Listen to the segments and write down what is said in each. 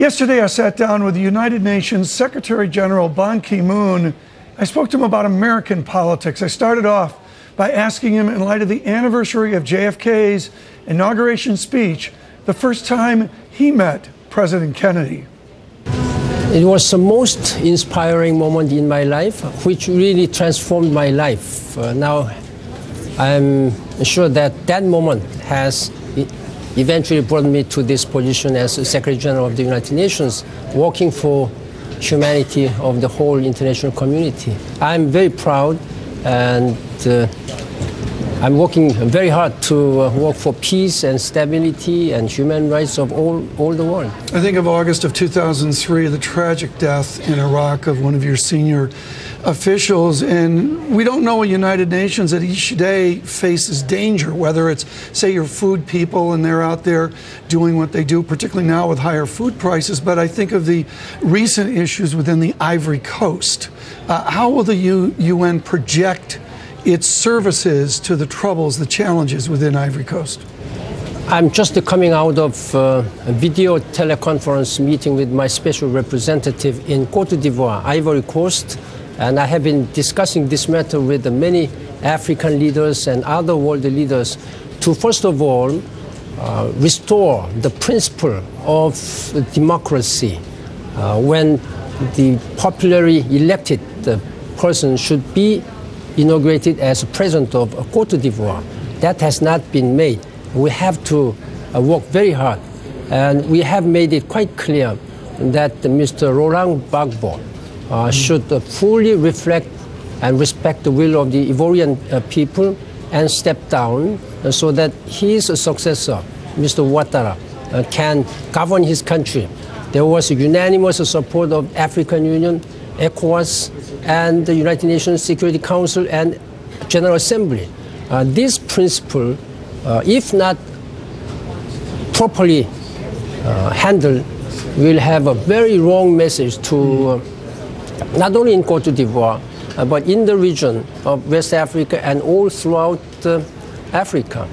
Yesterday, I sat down with the United Nations Secretary General Ban Ki-moon. I spoke to him about American politics. I started off by asking him, in light of the anniversary of JFK's inauguration speech, the first time he met President Kennedy. It was the most inspiring moment in my life, which really transformed my life. Now, I'm sure that that moment has eventually brought me to this position as Secretary General of the United Nations, working for humanity of the whole international community. I'm very proud, and I'm working very hard to work for peace and stability and human rights of all the world. I think of August of 2003, the tragic death in Iraq of one of your senior officials, and we don't know a United Nations that each day faces danger, whether it's, say, your food people and they're out there doing what they do, particularly now with higher food prices, but I think of the recent issues within the Ivory Coast. How will the UN project its services to the troubles, the challenges within Ivory Coast? I'm just coming out of a video teleconference meeting with my special representative in Cote d'Ivoire, Ivory Coast, and I have been discussing this matter with many African leaders and other world leaders to, first of all, restore the principle of democracy when the popularly elected person should be inaugurated as president of Cote d'Ivoire. That has not been made. We have to work very hard, and we have made it quite clear that Mr. Laurent Gbagbo should fully reflect and respect the will of the Ivorian people and step down so that his successor, Mr. Ouattara, can govern his country. There was a unanimous support of African Union, ECOWAS, and the United Nations Security Council and General Assembly. This principle, if not properly handled, will have a very wrong message to not only in Cote d'Ivoire, but in the region of West Africa and all throughout Africa.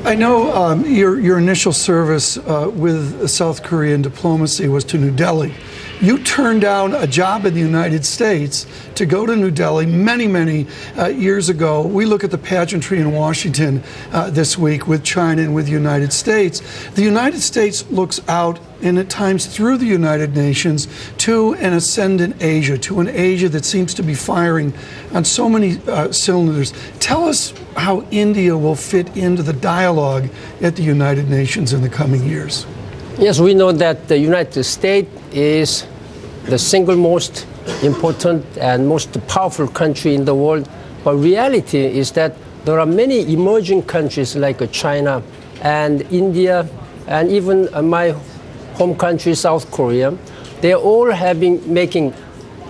I know your initial service with South Korean diplomacy was to New Delhi. You turned down a job in the United States to go to New Delhi many years ago. We look at the pageantry in Washington this week with China and with the United States. The United States looks out, and at times through the United Nations, to an ascendant Asia, to an Asia that seems to be firing on so many cylinders. Tell us how India will fit into the dialogue at the United Nations in the coming years. Yes, we know that the United States is the single most important and most powerful country in the world. But reality is that there are many emerging countries like China and India and even my home country, South Korea. They're all making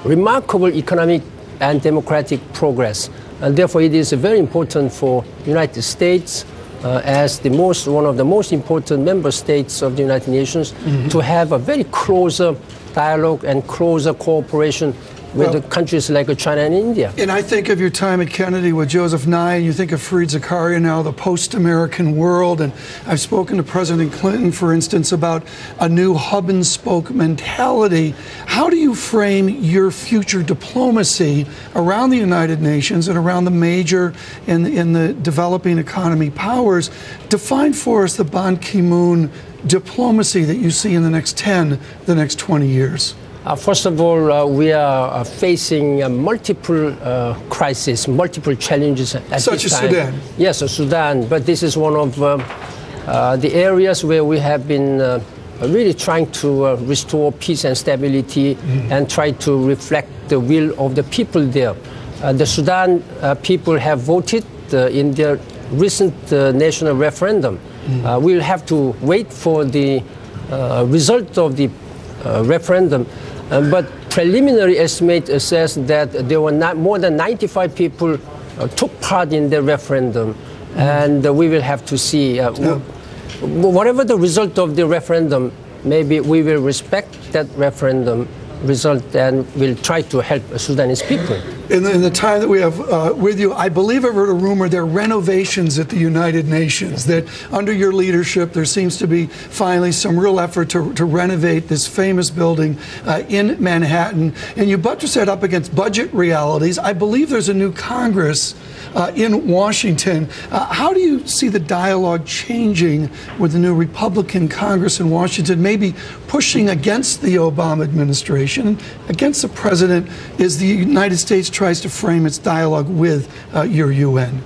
remarkable economic and democratic progress. And therefore, it is very important for the United States as one of the most important member states of the United Nations to have a very closer dialogue and closer cooperation with the countries like China and India. And I think of your time at Kennedy with Joseph Nye, and you think of Fareed Zakaria now, the post-American world. And I've spoken to President Clinton, for instance, about a new hub-and-spoke mentality. How do you frame your future diplomacy around the United Nations and around the major and the developing economy powers? Define for us the Ban Ki-moon diplomacy that you see in the next 10, the next 20 years. First of all, we are facing multiple crises, multiple challenges at this time. Such as Sudan? Yes, Sudan. But this is one of the areas where we have been really trying to restore peace and stability and try to reflect the will of the people there. The Sudan people have voted in their recent national referendum. We'll have to wait for the result of the referendum. But preliminary estimate says that there were more than 95 people took part in the referendum, and we will have to see. Whatever the result of the referendum, maybe we will respect that referendum result and will try to help Sudanese people. In the time that we have with you, I believe I heard a rumor there are renovations at the United Nations, that under your leadership there seems to be finally some real effort to renovate this famous building in Manhattan, and you buttress that up against budget realities. I believe there's a new Congress in Washington. How do you see the dialogue changing with the new Republican Congress in Washington, maybe pushing against the Obama administration, against the president, as the United States tries to frame its dialogue with your UN?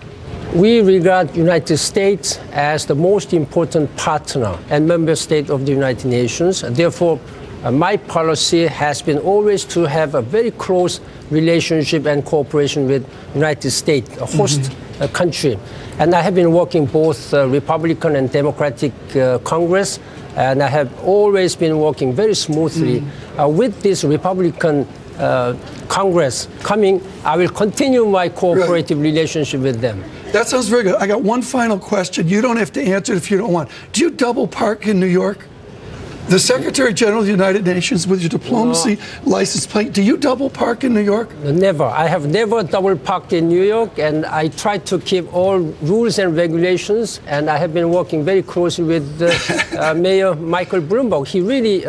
We regard United States as the most important partner and member state of the United Nations. Therefore, my policy has been always to have a very close relationship and cooperation with United States, a host country. And I have been working both Republican and Democratic Congress, and I have always been working very smoothly with this Republican Congress coming. I will continue my cooperative relationship with them. That sounds very good. I got one final question. You don't have to answer it if you don't want. Do you double park in New York? The Secretary General of the United Nations, with your diplomacy license plate, do you double park in New York? Never. I have never double parked in New York, and I try to keep all rules and regulations, and I have been working very closely with Mayor Michael Bloomberg. He really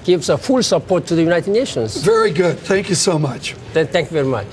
gives a full support to the United Nations. Very good. Thank you so much. Thank you very much.